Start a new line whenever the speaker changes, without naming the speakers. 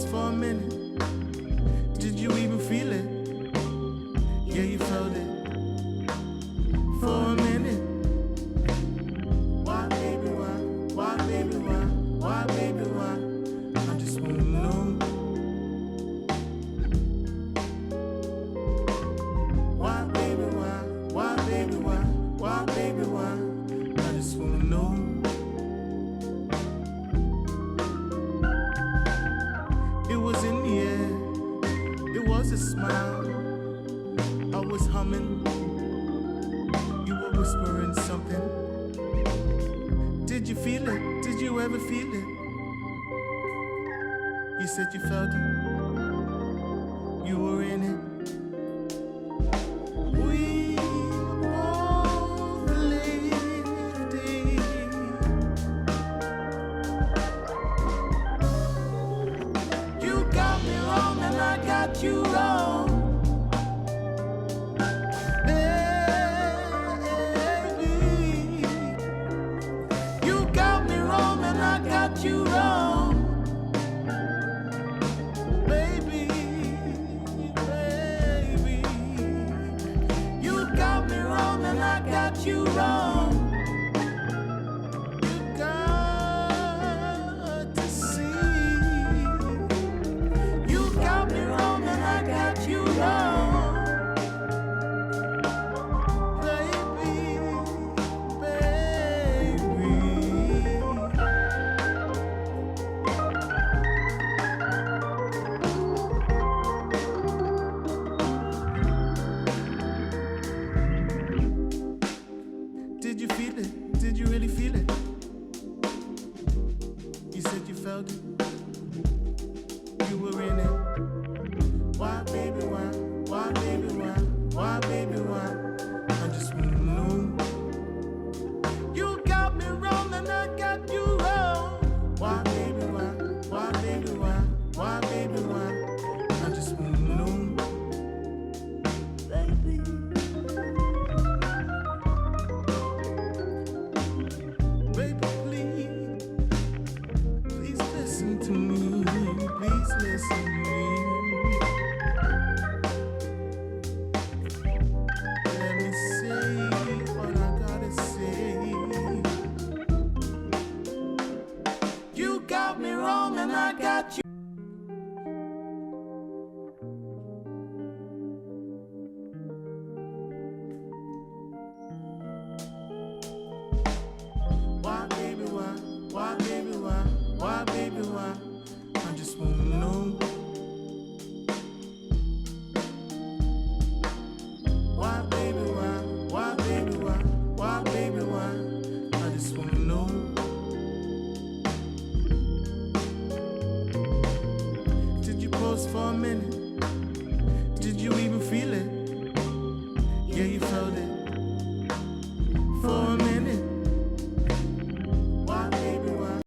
pause for a minute? Did you even feel it? Yeah, you felt it for a minute. Why, baby, why? Why, baby, why? Why, baby, why? I just wanna know. Why, baby, why? Why, baby, why? Why, baby, why? I just wanna know. It was in the air, it was a smile. I was humming, you were whispering something. Did you feel it? Did you ever feel it? You said you felt it, you were in it. We both lived it. You got me wrong and I got you wrong. You wrong, baby, baby. You got me wrong and I got you wrong. You got to see. You got me wrong and I got you wrong. Did you feel it? Did you really feel it? You said you felt it. You were in it. Why, baby, why? Why, baby, why? Why, baby, why? I just wanna know. You got me wrong and I got you wrong. Why, baby, why? Why, baby, why? Why, baby, why? I just wanna know. Baby. To me, please listen to me. Let me say what I gotta say. You got me wrong and I got you. Why, baby, why? Why, baby, why? Why, baby, why? I just wanna know. Why, baby, why? Why, baby, why? Why, baby, why? I just wanna know. Did you pause for a minute?